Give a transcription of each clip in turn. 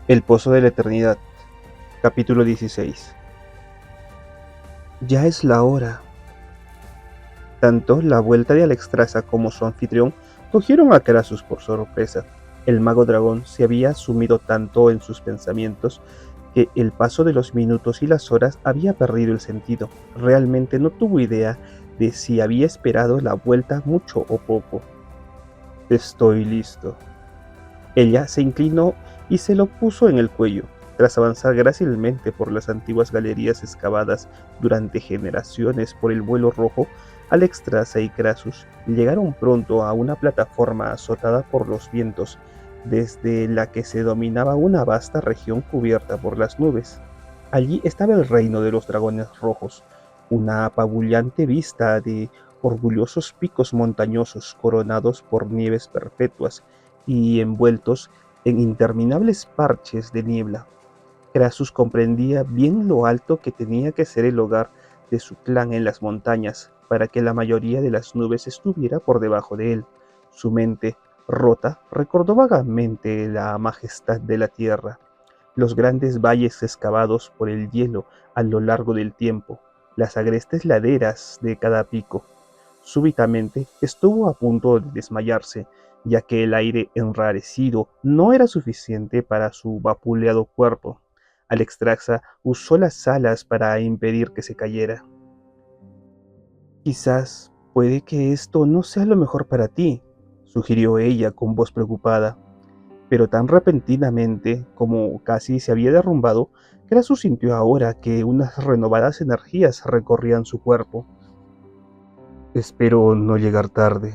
El Pozo de la Eternidad, capítulo 16. Ya es la hora. Tanto la vuelta de Alexstrasza como su anfitrión cogieron a Krasus por sorpresa. El mago dragón se había sumido tanto en sus pensamientos que el paso de los minutos y las horas había perdido el sentido. Realmente no tuvo idea de si había esperado la vuelta mucho o poco. Estoy listo. Ella se inclinó y se lo puso en el cuello. Tras avanzar grácilmente por las antiguas galerías excavadas durante generaciones por el vuelo rojo, Alexstrasza y Krasus llegaron pronto a una plataforma azotada por los vientos, desde la que se dominaba una vasta región cubierta por las nubes. Allí estaba el reino de los dragones rojos, una apabullante vista de orgullosos picos montañosos coronados por nieves perpetuas y envueltos en interminables parches de niebla. Krasus comprendía bien lo alto que tenía que ser el hogar de su clan en las montañas para que la mayoría de las nubes estuviera por debajo de él. Su mente, rota, recordó vagamente la majestad de la tierra, los grandes valles excavados por el hielo a lo largo del tiempo, las agrestes laderas de cada pico. Súbitamente estuvo a punto de desmayarse, ya que el aire enrarecido no era suficiente para su vapuleado cuerpo. Alexstrasza usó las alas para impedir que se cayera. Quizás puede que esto no sea lo mejor para ti, sugirió ella con voz preocupada, pero tan repentinamente como casi se había derrumbado, Krasus sintió ahora que unas renovadas energías recorrían su cuerpo. Espero no llegar tarde.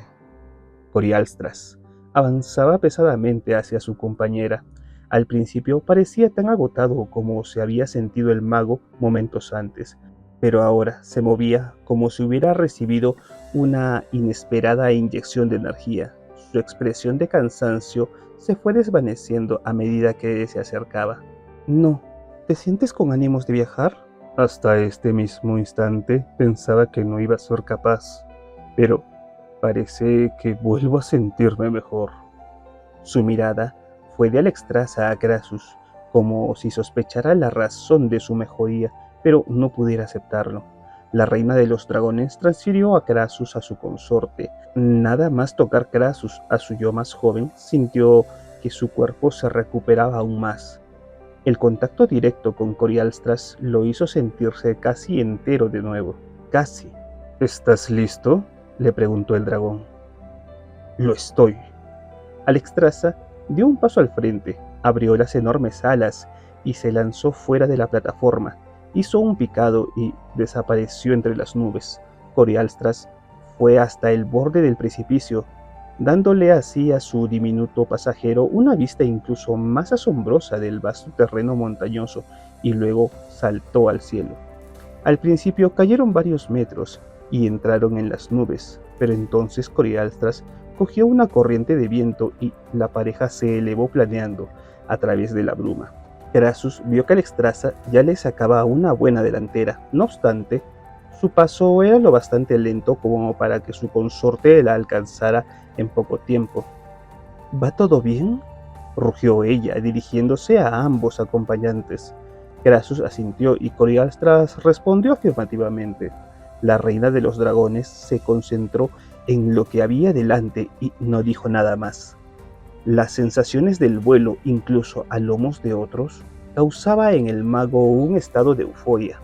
Corialstras avanzaba pesadamente hacia su compañera. Al principio parecía tan agotado como se había sentido el mago momentos antes, pero ahora se movía como si hubiera recibido una inesperada inyección de energía. Su expresión de cansancio se fue desvaneciendo a medida que se acercaba. No, ¿te sientes con ánimos de viajar? Hasta este mismo instante pensaba que no iba a ser capaz, pero parece que vuelvo a sentirme mejor. Su mirada fue de Alexstrasza a Krasus, como si sospechara la razón de su mejoría, pero no pudiera aceptarlo. La reina de los dragones transfirió a Krasus a su consorte. Nada más tocar Krasus a su yo más joven, sintió que su cuerpo se recuperaba aún más. El contacto directo con Corialstras lo hizo sentirse casi entero de nuevo. Casi. ¿Estás listo?, le preguntó el dragón. Lo estoy. Alexstrasza dio un paso al frente, abrió las enormes alas y se lanzó fuera de la plataforma. Hizo un picado y desapareció entre las nubes. Corialstras fue hasta el borde del precipicio, dándole así a su diminuto pasajero una vista incluso más asombrosa del vasto terreno montañoso, y luego saltó al cielo. Al principio cayeron varios metros y entraron en las nubes, pero entonces Corialstras cogió una corriente de viento y la pareja se elevó planeando a través de la bruma. Krasus vio que Alexstrasza ya le sacaba una buena delantera. No obstante, su paso era lo bastante lento como para que su consorte la alcanzara en poco tiempo. ¿Va todo bien?, rugió ella, dirigiéndose a ambos acompañantes. Krasus asintió y Corialstras respondió afirmativamente. La reina de los dragones se concentró en lo que había delante y no dijo nada más. Las sensaciones del vuelo, incluso a lomos de otros, causaba en el mago un estado de euforia,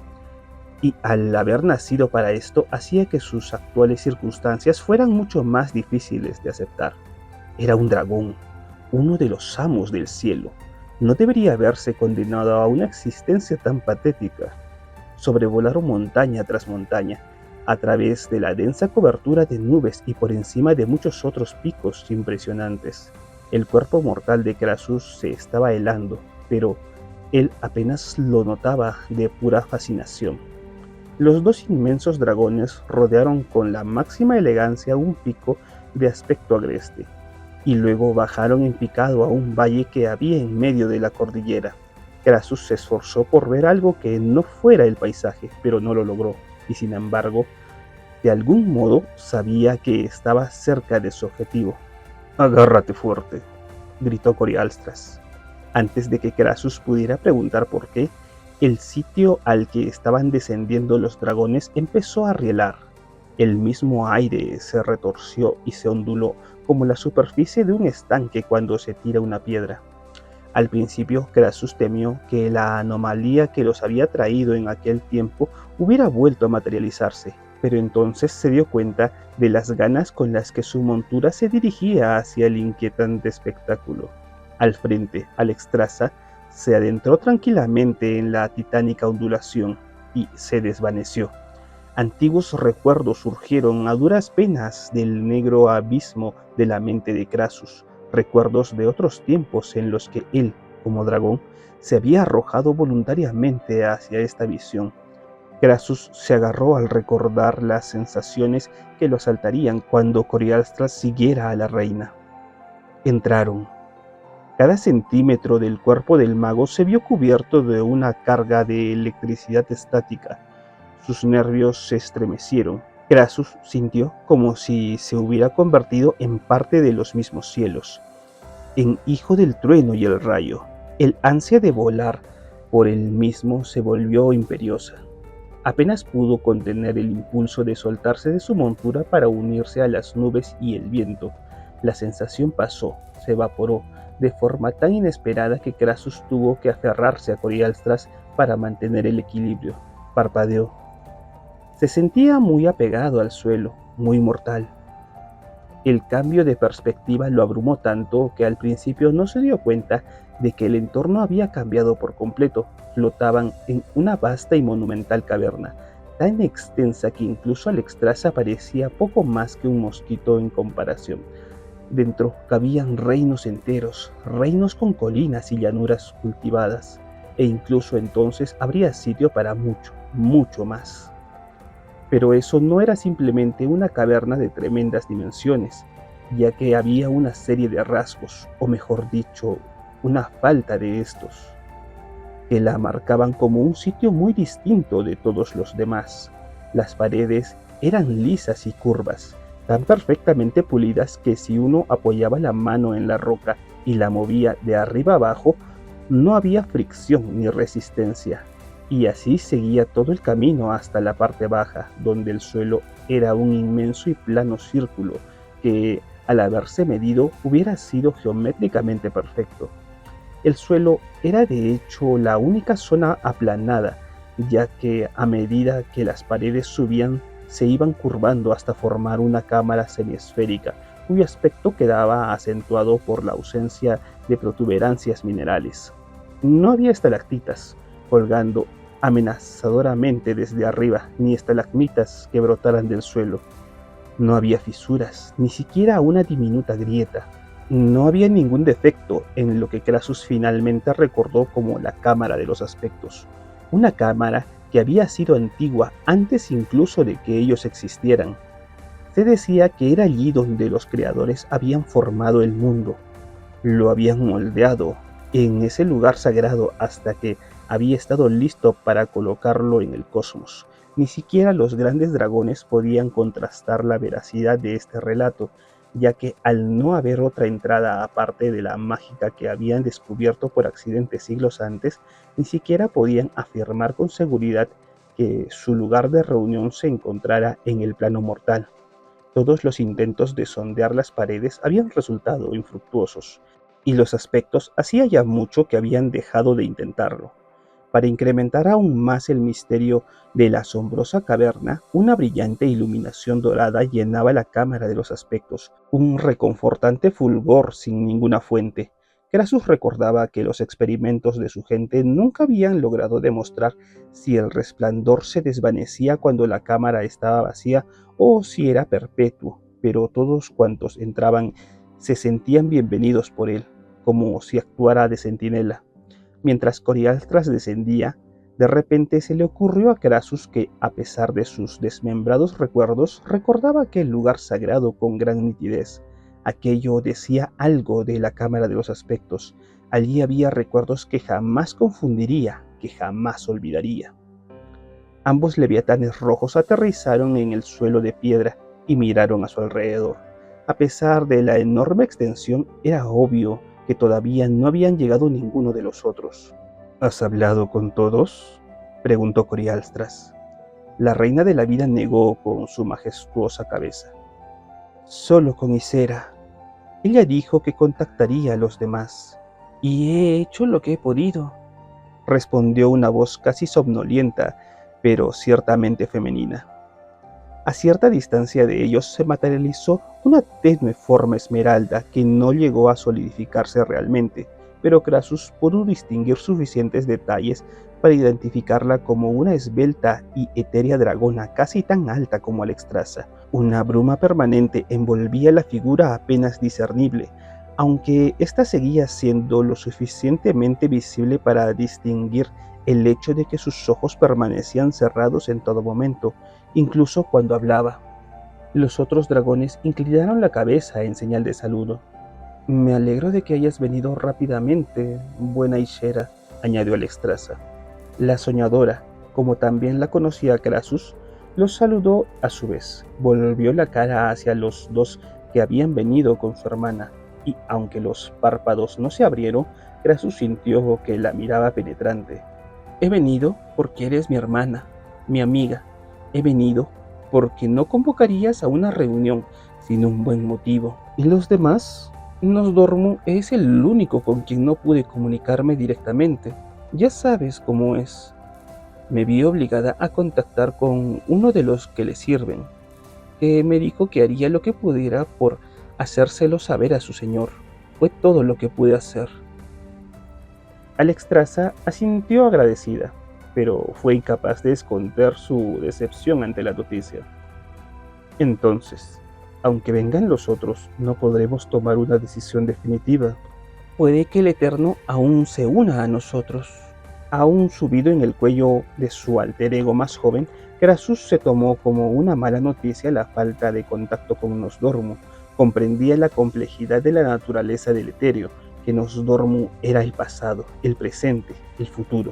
y al haber nacido para esto hacía que sus actuales circunstancias fueran mucho más difíciles de aceptar. Era un dragón, uno de los amos del cielo. No debería verse condenado a una existencia tan patética. Sobrevolaron montaña tras montaña, a través de la densa cobertura de nubes y por encima de muchos otros picos impresionantes. El cuerpo mortal de Krasus se estaba helando, pero él apenas lo notaba de pura fascinación. Los dos inmensos dragones rodearon con la máxima elegancia un pico de aspecto agreste, y luego bajaron en picado a un valle que había en medio de la cordillera. Krasus se esforzó por ver algo que no fuera el paisaje, pero no lo logró, y sin embargo, de algún modo sabía que estaba cerca de su objetivo. «Agárrate fuerte», gritó Corialstras. Antes de que Krasus pudiera preguntar por qué, el sitio al que estaban descendiendo los dragones empezó a rielar. El mismo aire se retorció y se onduló como la superficie de un estanque cuando se tira una piedra. Al principio, Krasus temió que la anomalía que los había traído en aquel tiempo hubiera vuelto a materializarse, pero entonces se dio cuenta de las ganas con las que su montura se dirigía hacia el inquietante espectáculo. Al frente, Alexstrasza se adentró tranquilamente en la titánica ondulación y se desvaneció. Antiguos recuerdos surgieron a duras penas del negro abismo de la mente de Krasus, recuerdos de otros tiempos en los que él, como dragón, se había arrojado voluntariamente hacia esta visión. Krasus se agarró al recordar las sensaciones que lo asaltarían cuando Corialstras siguiera a la reina. Entraron. Cada centímetro del cuerpo del mago se vio cubierto de una carga de electricidad estática. Sus nervios se estremecieron. Krasus sintió como si se hubiera convertido en parte de los mismos cielos, en hijo del trueno y el rayo. El ansia de volar por él mismo se volvió imperiosa. Apenas pudo contener el impulso de soltarse de su montura para unirse a las nubes y el viento. La sensación pasó, se evaporó, de forma tan inesperada que Krasus tuvo que aferrarse a Corialstras para mantener el equilibrio. Parpadeó. Se sentía muy apegado al suelo, muy mortal. El cambio de perspectiva lo abrumó tanto que al principio no se dio cuenta de que el entorno había cambiado por completo. Flotaban en una vasta y monumental caverna, tan extensa que incluso Alexstrasza parecía poco más que un mosquito en comparación. Dentro cabían reinos enteros, reinos con colinas y llanuras cultivadas, e incluso entonces habría sitio para mucho, mucho más. Pero eso no era simplemente una caverna de tremendas dimensiones, ya que había una serie de rasgos, o mejor dicho, una falta de estos, que la marcaban como un sitio muy distinto de todos los demás. Las paredes eran lisas y curvas, tan perfectamente pulidas que si uno apoyaba la mano en la roca y la movía de arriba abajo, no había fricción ni resistencia. Y así seguía todo el camino hasta la parte baja, donde el suelo era un inmenso y plano círculo que, al haberse medido, hubiera sido geométricamente perfecto. El suelo era de hecho la única zona aplanada, ya que a medida que las paredes subían se iban curvando hasta formar una cámara semiesférica, cuyo aspecto quedaba acentuado por la ausencia de protuberancias minerales. No había estalactitas colgando amenazadoramente desde arriba, ni estalagmitas que brotaran del suelo. No había fisuras, ni siquiera una diminuta grieta. No había ningún defecto en lo que Krasus finalmente recordó como la cámara de los aspectos. Una cámara que había sido antigua antes incluso de que ellos existieran. Se decía que era allí donde los creadores habían formado el mundo, lo habían moldeado en ese lugar sagrado hasta que había estado listo para colocarlo en el cosmos. Ni siquiera los grandes dragones podían contrastar la veracidad de este relato, ya que al no haber otra entrada aparte de la mágica que habían descubierto por accidente siglos antes, ni siquiera podían afirmar con seguridad que su lugar de reunión se encontrara en el plano mortal. Todos los intentos de sondear las paredes habían resultado infructuosos, y los aspectos hacía ya mucho que habían dejado de intentarlo. Para incrementar aún más el misterio de la asombrosa caverna, una brillante iluminación dorada llenaba la cámara de los aspectos, un reconfortante fulgor sin ninguna fuente. Krasus recordaba que los experimentos de su gente nunca habían logrado demostrar si el resplandor se desvanecía cuando la cámara estaba vacía o si era perpetuo, pero todos cuantos entraban se sentían bienvenidos por él, como si actuara de centinela. Mientras Corialstras descendía, de repente se le ocurrió a Krasus que, a pesar de sus desmembrados recuerdos, recordaba aquel lugar sagrado con gran nitidez. Aquello decía algo de la cámara de los aspectos. Allí había recuerdos que jamás confundiría, que jamás olvidaría. Ambos leviatanes rojos aterrizaron en el suelo de piedra y miraron a su alrededor. A pesar de la enorme extensión, era obvio que todavía no habían llegado ninguno de los otros. ¿Has hablado con todos?, preguntó Corialstras. La reina de la vida negó con su majestuosa cabeza. Solo con Isera. Ella dijo que contactaría a los demás. Y he hecho lo que he podido, respondió una voz casi somnolienta, pero ciertamente femenina. A cierta distancia de ellos se materializó una tenue forma esmeralda que no llegó a solidificarse realmente, pero Krasus pudo distinguir suficientes detalles para identificarla como una esbelta y etérea dragona casi tan alta como Alexstrasza. Una bruma permanente envolvía la figura apenas discernible, aunque ésta seguía siendo lo suficientemente visible para distinguir el hecho de que sus ojos permanecían cerrados en todo momento, incluso cuando hablaba. Los otros dragones inclinaron la cabeza en señal de saludo. Me alegro de que hayas venido rápidamente, buena Ishera, añadió Alexstrasza. La soñadora, como también la conocía Krasus, los saludó a su vez. Volvió la cara hacia los dos que habían venido con su hermana, y aunque los párpados no se abrieron, Krasus sintió que la miraba penetrante. He venido porque eres mi hermana, mi amiga. He venido porque no convocarías a una reunión sin un buen motivo. ¿Y los demás? Nosdormu es el único con quien no pude comunicarme directamente. Ya sabes cómo es. Me vi obligada a contactar con uno de los que le sirven, que me dijo que haría lo que pudiera por hacérselo saber a su señor. Fue todo lo que pude hacer. Alexstrasza asintió agradecida, pero fue incapaz de esconder su decepción ante la noticia. Entonces, aunque vengan los otros, no podremos tomar una decisión definitiva. Puede que el Eterno aún se una a nosotros. Aún subido en el cuello de su alter ego más joven, Krasus se tomó como una mala noticia la falta de contacto con Nosdormu. Comprendía la complejidad de la naturaleza del etéreo, que Nosdormu era el pasado, el presente, el futuro.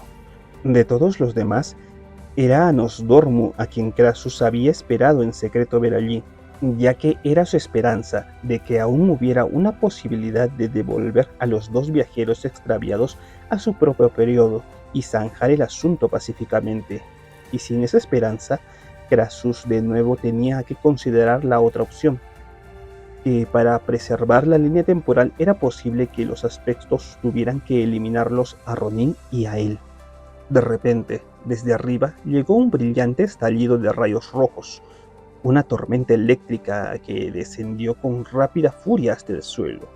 De todos los demás, era a Nosdormu a quien Krasus había esperado en secreto ver allí, ya que era su esperanza de que aún hubiera una posibilidad de devolver a los dos viajeros extraviados a su propio periodo y zanjar el asunto pacíficamente. Y sin esa esperanza, Krasus de nuevo tenía que considerar la otra opción, que para preservar la línea temporal era posible que los aspectos tuvieran que eliminarlos a Ronin y a él. De repente, desde arriba, llegó un brillante estallido de rayos rojos, una tormenta eléctrica que descendió con rápida furia hasta el suelo.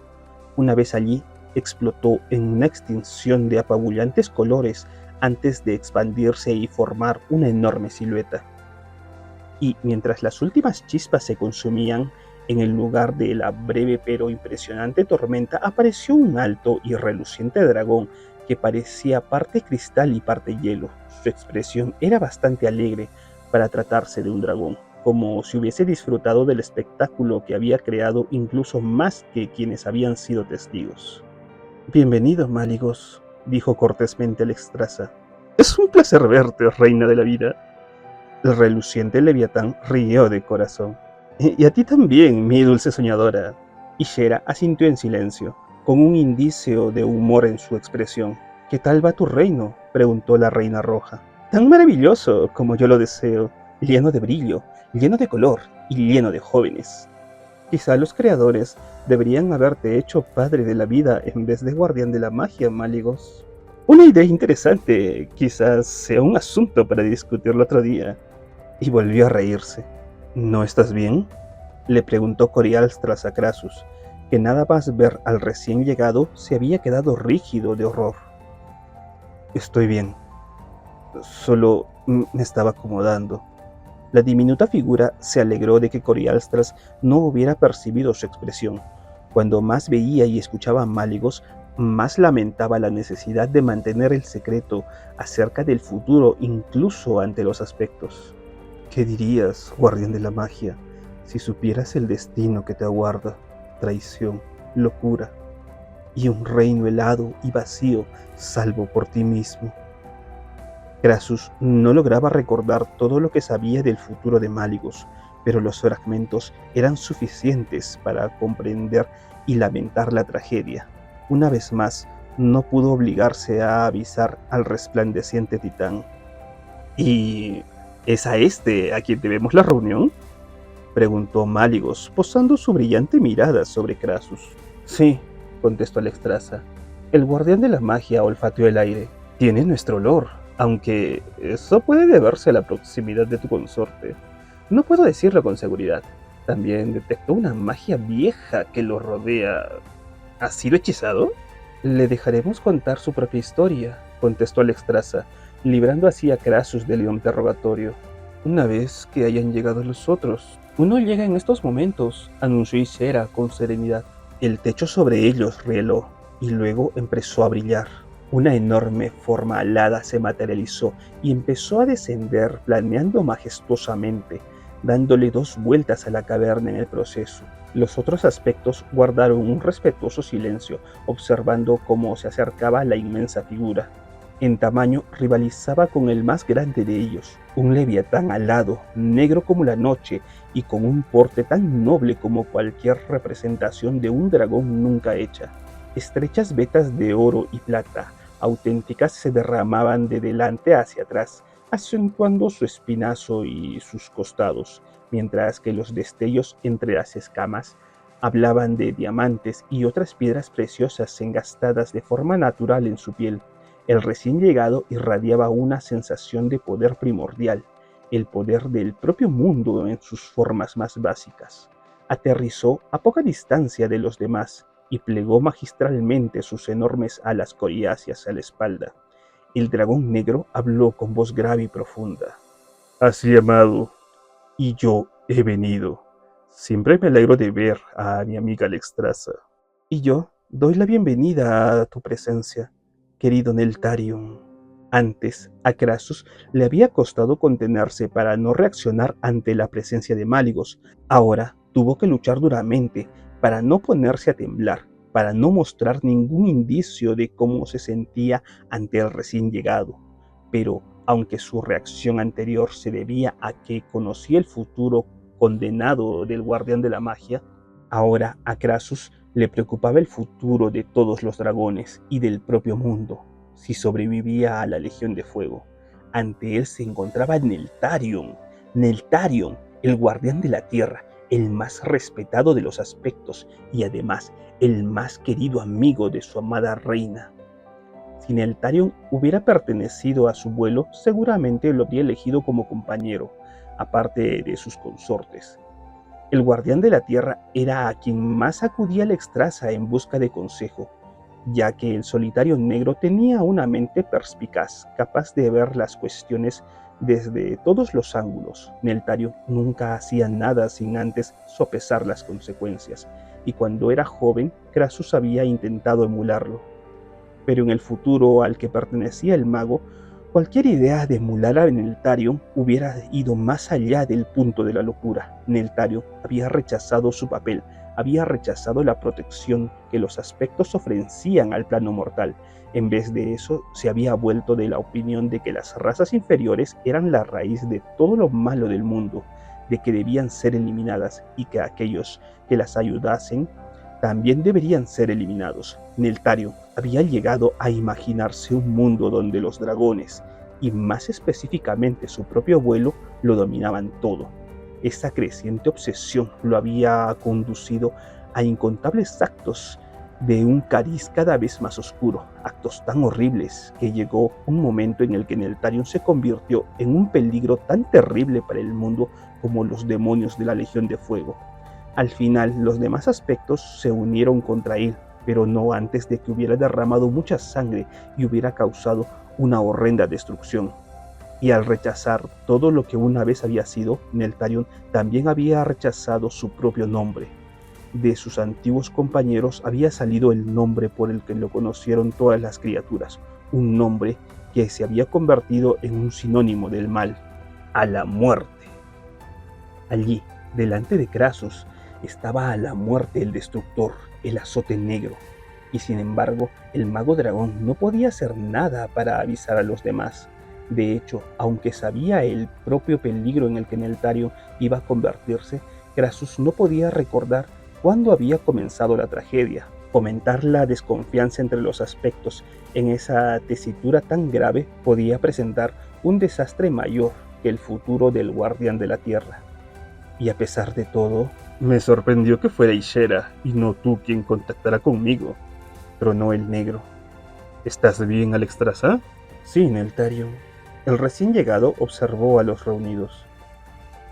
Una vez allí, explotó en una extinción de apabullantes colores antes de expandirse y formar una enorme silueta. Y mientras las últimas chispas se consumían, en el lugar de la breve pero impresionante tormenta apareció un alto y reluciente dragón que parecía parte cristal y parte hielo. Su expresión era bastante alegre para tratarse de un dragón, como si hubiese disfrutado del espectáculo que había creado incluso más que quienes habían sido testigos. Bienvenido, Maligos, dijo cortésmente Alexstrasza. Es un placer verte, reina de la vida. El reluciente Leviatán rió de corazón. Y a ti también, mi dulce soñadora. Ishera asintió en silencio, con un indicio de humor en su expresión. ¿Qué tal va tu reino?, preguntó la reina roja. Tan maravilloso como yo lo deseo, lleno de brillo, lleno de color y lleno de jóvenes. Quizá los creadores deberían haberte hecho padre de la vida en vez de guardián de la magia, Maligos. Una idea interesante, quizás sea un asunto para discutirlo otro día. Y volvió a reírse. ¿No estás bien?, le preguntó Corialstras a Krasus, que nada más ver al recién llegado se había quedado rígido de horror. Estoy bien. Solo me estaba acomodando. La diminuta figura se alegró de que Corialstras no hubiera percibido su expresión. Cuando más veía y escuchaba a Maligos, más lamentaba la necesidad de mantener el secreto acerca del futuro incluso ante los aspectos. ¿Qué dirías, guardián de la magia, si supieras el destino que te aguarda? Traición, locura y un reino helado y vacío salvo por ti mismo. Krasus no lograba recordar todo lo que sabía del futuro de Maligos, pero los fragmentos eran suficientes para comprender y lamentar la tragedia. Una vez más, no pudo obligarse a avisar al resplandeciente titán. ¿Y es a este a quien debemos la reunión?, preguntó Máligos, posando su brillante mirada sobre Krasus. Sí, contestó Alexstrasza. El guardián de la magia olfateó el aire. Tiene nuestro olor, aunque eso puede deberse a la proximidad de tu consorte. No puedo decirlo con seguridad. También detectó una magia vieja que lo rodea. ¿Ha sido hechizado? Le dejaremos contar su propia historia, contestó Alexstrasza, librando así a Krasus del interrogatorio. Una vez que hayan llegado los otros. Uno llega en estos momentos, anunció Ysera con serenidad. El techo sobre ellos rieló, y luego empezó a brillar. Una enorme forma alada se materializó y empezó a descender planeando majestuosamente, dándole 2 vueltas a la caverna en el proceso. Los otros aspectos guardaron un respetuoso silencio, observando cómo se acercaba la inmensa figura. En tamaño rivalizaba con el más grande de ellos, un leviatán alado, negro como la noche y con un porte tan noble como cualquier representación de un dragón nunca hecha. Estrechas vetas de oro y plata, auténticas, se derramaban de delante hacia atrás, acentuando su espinazo y sus costados, mientras que los destellos entre las escamas hablaban de diamantes y otras piedras preciosas engastadas de forma natural en su piel. El recién llegado irradiaba una sensación de poder primordial, el poder del propio mundo en sus formas más básicas. Aterrizó a poca distancia de los demás y plegó magistralmente sus enormes alas coriáceas a la espalda. El dragón negro habló con voz grave y profunda. Has llamado, y yo he venido. Siempre me alegro de ver a mi amiga Alexstrasza. Y yo doy la bienvenida a tu presencia, querido Neltarion. Antes, a Krasus le había costado contenerse para no reaccionar ante la presencia de Máligos. Ahora tuvo que luchar duramente para no ponerse a temblar, para no mostrar ningún indicio de cómo se sentía ante el recién llegado. Pero, aunque su reacción anterior se debía a que conocía el futuro condenado del guardián de la magia, ahora a Krasus le preocupaba el futuro de todos los dragones y del propio mundo, si sobrevivía a la Legión de Fuego. Ante él se encontraba Neltarion, el guardián de la tierra, el más respetado de los aspectos y además el más querido amigo de su amada reina. Si Neltarion hubiera pertenecido a su vuelo, seguramente lo habría elegido como compañero, aparte de sus consortes. El guardián de la tierra era a quien más acudía Alexstrasza en busca de consejo, ya que el solitario negro tenía una mente perspicaz, capaz de ver las cuestiones desde todos los ángulos. Neltarion nunca hacía nada sin antes sopesar las consecuencias, y cuando era joven, Krasus había intentado emularlo. Pero en el futuro al que pertenecía el mago, cualquier idea de emular a Neltarion hubiera ido más allá del punto de la locura. Neltarion había rechazado su papel, había rechazado la protección que los aspectos ofrecían al plano mortal. En vez de eso, se había vuelto de la opinión de que las razas inferiores eran la raíz de todo lo malo del mundo, de que debían ser eliminadas y que aquellos que las ayudasen también deberían ser eliminados. Neltarion había llegado a imaginarse un mundo donde los dragones, y más específicamente su propio abuelo, lo dominaban todo. Esa creciente obsesión lo había conducido a incontables actos de un cariz cada vez más oscuro, actos tan horribles que llegó un momento en el que Neltarion se convirtió en un peligro tan terrible para el mundo como los demonios de la Legión de Fuego. Al final, los demás aspectos se unieron contra él, pero no antes de que hubiera derramado mucha sangre y hubiera causado una horrenda destrucción. Y al rechazar todo lo que una vez había sido, Neltarion también había rechazado su propio nombre. De sus antiguos compañeros había salido el nombre por el que lo conocieron todas las criaturas, un nombre que se había convertido en un sinónimo del mal, a la muerte. Allí, delante de Krasus, estaba a la muerte el destructor, el azote negro, y sin embargo el mago dragón no podía hacer nada para avisar a los demás. De hecho, aunque sabía el propio peligro en el que Neltarion iba a convertirse, Krasus no podía recordar cuándo había comenzado la tragedia, Fomentar la desconfianza entre los aspectos en esa tesitura tan grave podía presentar un desastre mayor que el futuro del guardián de la tierra. Y a pesar de todo, me sorprendió que fuera Ishera y no tú quien contactara conmigo, tronó el negro. ¿Estás bien, Alexstrasza? Sí, Neltarion. El recién llegado observó a los reunidos.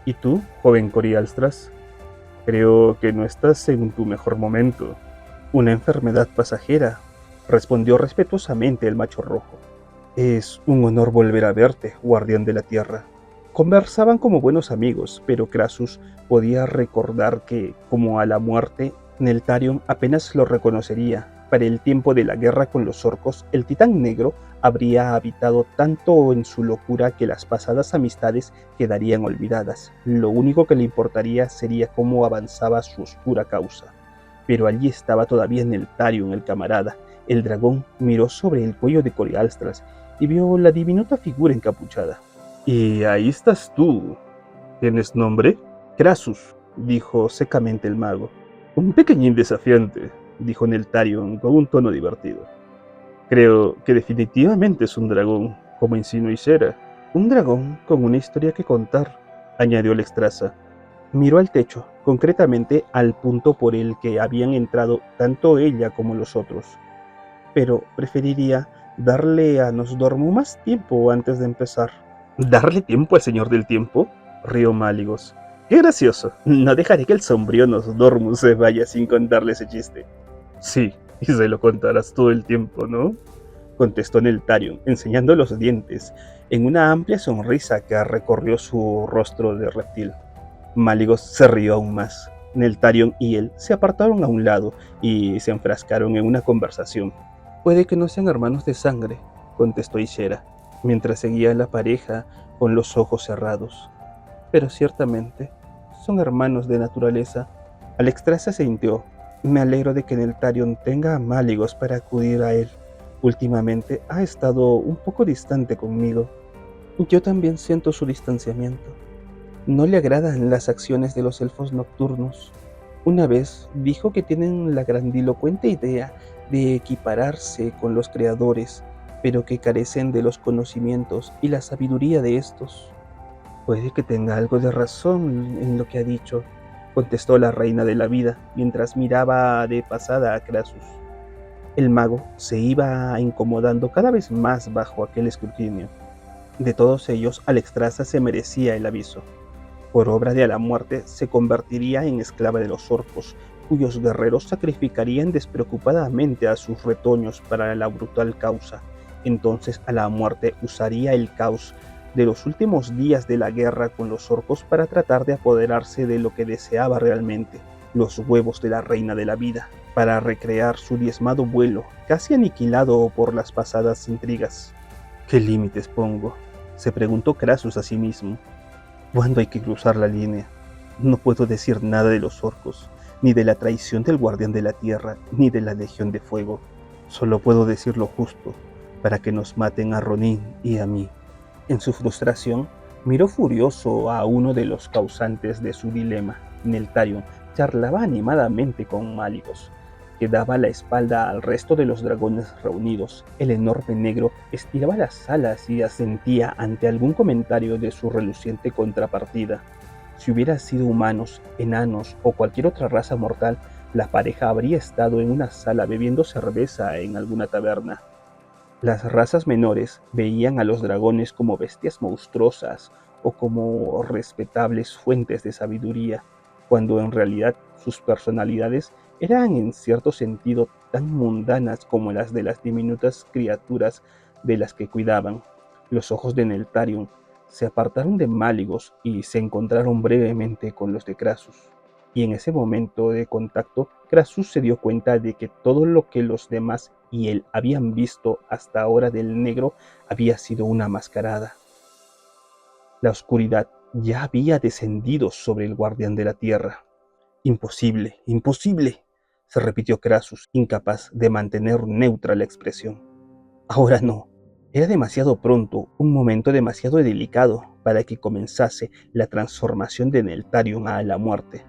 ¿Y tú, joven Corialstras? Creo que no estás en tu mejor momento. Una enfermedad pasajera, respondió respetuosamente el macho rojo. Es un honor volver a verte, guardián de la tierra. Conversaban como buenos amigos, pero Crassus podía recordar que, como a la muerte, Neltarion apenas lo reconocería. Para el tiempo de la guerra con los orcos, el titán negro habría habitado tanto en su locura que las pasadas amistades quedarían olvidadas. Lo único que le importaría sería cómo avanzaba su oscura causa. Pero allí estaba todavía Neltarion, el camarada. El dragón miró sobre el cuello de Corialstras y vio la diminuta figura encapuchada. Y ahí estás tú. ¿Tienes nombre? Crassus, dijo secamente el mago. Un pequeñín desafiante, dijo Neltarion con un tono divertido. Creo que definitivamente es un dragón, como insinuó Ishera. Un dragón con una historia que contar, añadió Alexstrasza. Miró al techo, concretamente al punto por el que habían entrado tanto ella como los otros. Pero preferiría darle a Nosdormu más tiempo antes de empezar. ¿Darle tiempo al señor del tiempo? Rió Máligos. ¡Qué gracioso! No dejaré que el sombrío Nosdormu se vaya sin contarle ese chiste. Sí, y se lo contarás todo el tiempo, ¿no? Contestó Neltarion, enseñando los dientes, en una amplia sonrisa que recorrió su rostro de reptil. Máligos se rió aún más. Neltarion y él se apartaron a un lado y se enfrascaron en una conversación. Puede que no sean hermanos de sangre, contestó Ishera, mientras seguía a la pareja con los ojos cerrados. Pero ciertamente son hermanos de naturaleza. Alexstrasza se sintió. Me alegro de que Neltarion tenga a Máligos para acudir a él. Últimamente ha estado un poco distante conmigo. Yo también siento su distanciamiento. No le agradan las acciones de los elfos nocturnos. Una vez dijo que tienen la grandilocuente idea de equipararse con los creadores, pero que carecen de los conocimientos y la sabiduría de estos. Puede que tenga algo de razón en lo que ha dicho, contestó la reina de la vida, mientras miraba de pasada a Crassus. El mago se iba incomodando cada vez más bajo aquel escrutinio. De todos ellos, Alexstrasza se merecía el aviso. Por obra de la muerte, se convertiría en esclava de los orcos, cuyos guerreros sacrificarían despreocupadamente a sus retoños para la brutal causa. Entonces a la muerte usaría el caos de los últimos días de la guerra con los orcos para tratar de apoderarse de lo que deseaba realmente, los huevos de la reina de la vida, para recrear su diezmado vuelo, casi aniquilado por las pasadas intrigas. ¿Qué límites pongo?, se preguntó Crassus a sí mismo. ¿Cuándo hay que cruzar la línea? No puedo decir nada de los orcos, ni de la traición del guardián de la tierra, ni de la legión de fuego. Solo puedo decir lo justo, para que nos maten a Ronin y a mí. En su frustración, miró furioso a uno de los causantes de su dilema. Neltarion charlaba animadamente con Máligos, que daba la espalda al resto de los dragones reunidos. El enorme negro estiraba las alas y asentía ante algún comentario de su reluciente contrapartida. Si hubiera sido humanos, enanos o cualquier otra raza mortal, la pareja habría estado en una sala bebiendo cerveza en alguna taberna. Las razas menores veían a los dragones como bestias monstruosas o como respetables fuentes de sabiduría, cuando en realidad sus personalidades eran en cierto sentido tan mundanas como las de las diminutas criaturas de las que cuidaban. Los ojos de Neltarion se apartaron de Máligos y se encontraron brevemente con los de Crassus. Y en ese momento de contacto, Crassus se dio cuenta de que todo lo que los demás y él habían visto hasta ahora del negro había sido una mascarada. La oscuridad ya había descendido sobre el guardián de la tierra. Imposible, imposible, se repitió Crassus, incapaz de mantener neutra la expresión. Ahora no. Era demasiado pronto, un momento demasiado delicado para que comenzase la transformación de Neltarion a la muerte.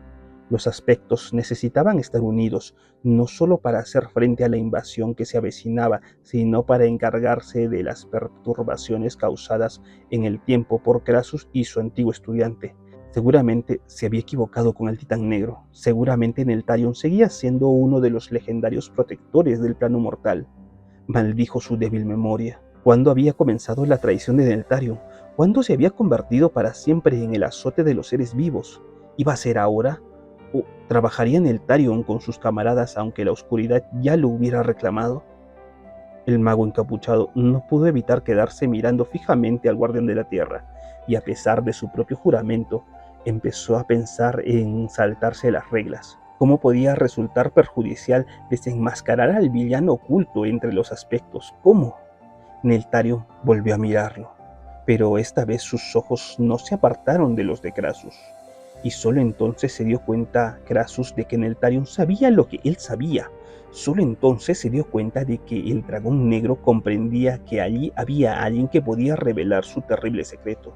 Los aspectos necesitaban estar unidos, no solo para hacer frente a la invasión que se avecinaba, sino para encargarse de las perturbaciones causadas en el tiempo por Krasus y su antiguo estudiante. Seguramente se había equivocado con el Titán Negro. Seguramente Neltarion seguía siendo uno de los legendarios protectores del plano mortal. Maldijo su débil memoria. ¿Cuándo había comenzado la traición de Neltarion? ¿Cuándo se había convertido para siempre en el azote de los seres vivos? ¿Iba a ser ahora? ¿O trabajaría Neltarion con sus camaradas aunque la oscuridad ya lo hubiera reclamado? El mago encapuchado no pudo evitar quedarse mirando fijamente al guardián de la tierra, y a pesar de su propio juramento, empezó a pensar en saltarse las reglas. ¿Cómo podía resultar perjudicial desenmascarar al villano oculto entre los aspectos? ¿Cómo? Neltarion volvió a mirarlo, pero esta vez sus ojos no se apartaron de los de Krasus, y solo entonces se dio cuenta Krasus de que Neltarion sabía lo que él sabía. Solo entonces se dio cuenta de que el dragón negro comprendía que allí había alguien que podía revelar su terrible secreto.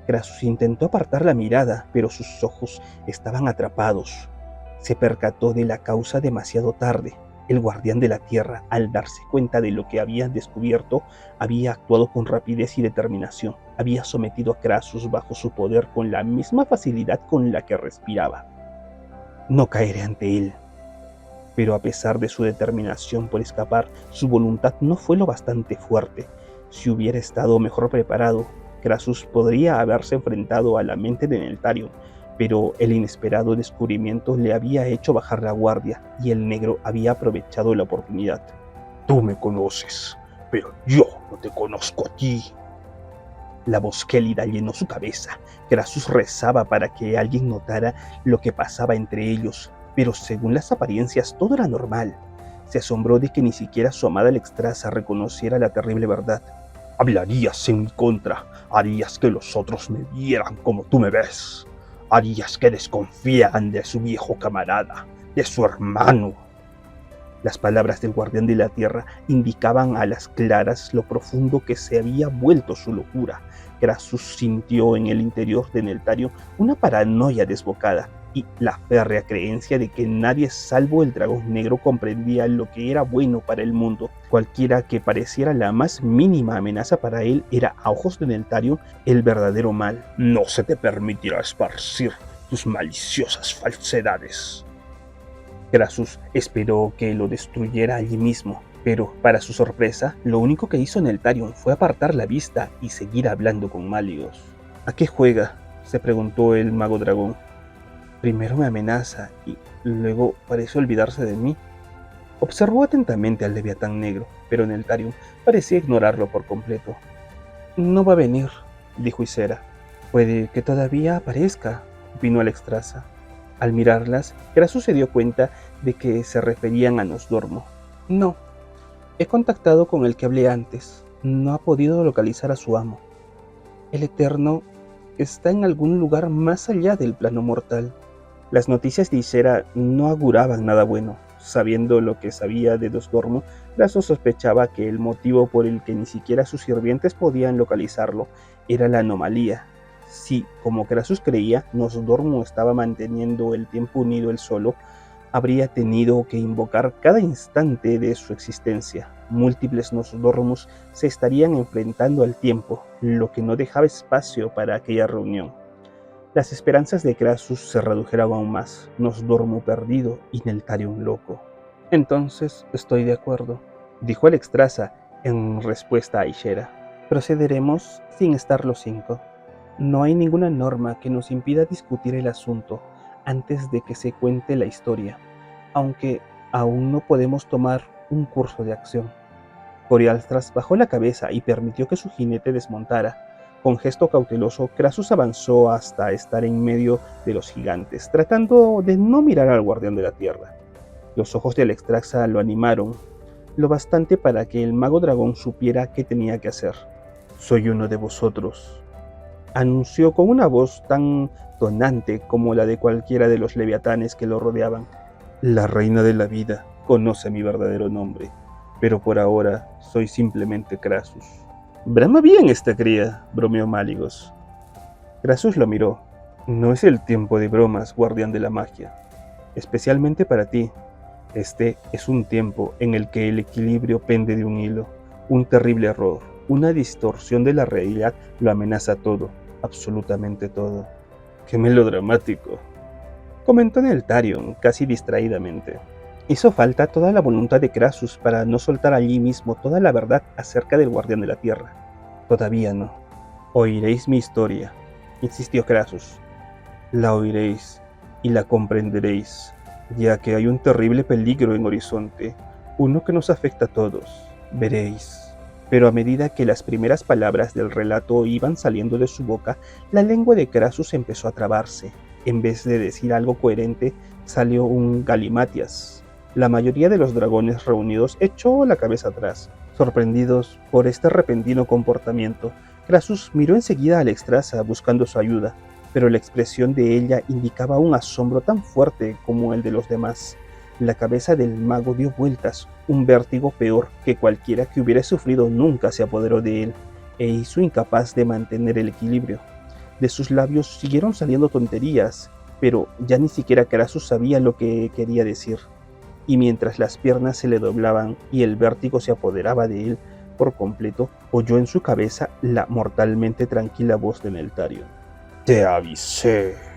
Krasus intentó apartar la mirada, pero sus ojos estaban atrapados. Se percató de la causa demasiado tarde. El guardián de la tierra, al darse cuenta de lo que había descubierto, había actuado con rapidez y determinación. Había sometido a Krasus bajo su poder con la misma facilidad con la que respiraba. No caeré ante él. Pero a pesar de su determinación por escapar, su voluntad no fue lo bastante fuerte. Si hubiera estado mejor preparado, Krasus podría haberse enfrentado a la mente de Neltarion, pero el inesperado descubrimiento le había hecho bajar la guardia y el negro había aprovechado la oportunidad. Tú me conoces, pero yo no te conozco a ti. La voz gélida llenó su cabeza. Krasus rezaba para que alguien notara lo que pasaba entre ellos, pero según las apariencias todo era normal. Se asombró de que ni siquiera su amada Alexstrasza reconociera la terrible verdad. Hablarías en mi contra, harías que los otros me vieran como tú me ves. Harías que desconfían de su viejo camarada, de su hermano. Las palabras del guardián de la tierra indicaban a las claras lo profundo que se había vuelto su locura. Krasus sintió en el interior de Neltarion una paranoia desbocada y la férrea creencia de que nadie salvo el dragón negro comprendía lo que era bueno para el mundo. Cualquiera que pareciera la más mínima amenaza para él era, a ojos de Neltarion, el verdadero mal. No se te permitirá esparcir tus maliciosas falsedades. Krasus esperó que lo destruyera allí mismo, pero para su sorpresa, lo único que hizo Neltarion fue apartar la vista y seguir hablando con Malygos. ¿A qué juega?, se preguntó el mago dragón. Primero me amenaza y luego parece olvidarse de mí. Observó atentamente al leviatán negro, pero Neltarion parecía ignorarlo por completo. No va a venir, dijo Ysera. Puede que todavía aparezca, opinó Alexstrasza. Al mirarlas, Krasus se dio cuenta de que se referían a Nosdormo. No, he contactado con el que hablé antes. No ha podido localizar a su amo. El Eterno está en algún lugar más allá del plano mortal. Las noticias de Ysera no auguraban nada bueno. Sabiendo lo que sabía de Nosdormo, Krasus sospechaba que el motivo por el que ni siquiera sus sirvientes podían localizarlo era la anomalía. Si, como Krasus creía, Nosdormo estaba manteniendo el tiempo unido él solo, habría tenido que invocar cada instante de su existencia. Múltiples Nosdormus se estarían enfrentando al tiempo, lo que no dejaba espacio para aquella reunión. Las esperanzas de Krasus se redujeron aún más. Nosdormo perdido y Neltarion loco. Entonces estoy de acuerdo, dijo Alexstrasza en respuesta a Ysera. Procederemos sin estar los 5. No hay ninguna norma que nos impida discutir el asunto antes de que se cuente la historia, aunque aún no podemos tomar un curso de acción. Corialstras bajó la cabeza y permitió que su jinete desmontara. Con gesto cauteloso, Krasus avanzó hasta estar en medio de los gigantes, tratando de no mirar al guardián de la tierra. Los ojos de Alexstrasza lo animaron, lo bastante para que el mago dragón supiera qué tenía que hacer. «Soy uno de vosotros», anunció con una voz tan tonante como la de cualquiera de los leviatanes que lo rodeaban. «La reina de la vida conoce mi verdadero nombre, pero por ahora soy simplemente Krasus». «Brama bien esta cría», bromeó Malygos. Krasus lo miró. «No es el tiempo de bromas, guardián de la magia. especialmente para ti. Este es un tiempo en el que el equilibrio pende de un hilo. Un terrible error, una distorsión de la realidad lo amenaza todo, absolutamente todo. ¡Qué melodramático!, comentó Neltarion, casi distraídamente. Hizo falta toda la voluntad de Krasus para no soltar allí mismo toda la verdad acerca del Guardián de la Tierra. Todavía no. Oiréis mi historia, insistió Krasus. La oiréis y la comprenderéis, ya que hay un terrible peligro en horizonte, uno que nos afecta a todos. Veréis. Pero a medida que las primeras palabras del relato iban saliendo de su boca, la lengua de Krasus empezó a trabarse. En vez de decir algo coherente, salió un galimatias. La mayoría de los dragones reunidos echó la cabeza atrás, sorprendidos por este repentino comportamiento. Krasus miró enseguida a Alexstrasza buscando su ayuda, pero la expresión de ella indicaba un asombro tan fuerte como el de los demás. La cabeza del mago dio vueltas, un vértigo peor que cualquiera que hubiera sufrido nunca se apoderó de él, e hizo incapaz de mantener el equilibrio. De sus labios siguieron saliendo tonterías, pero ya ni siquiera Krasus sabía lo que quería decir. Y mientras las piernas se le doblaban y el vértigo se apoderaba de él por completo, oyó en su cabeza la mortalmente tranquila voz de Neltarion. Te avisé.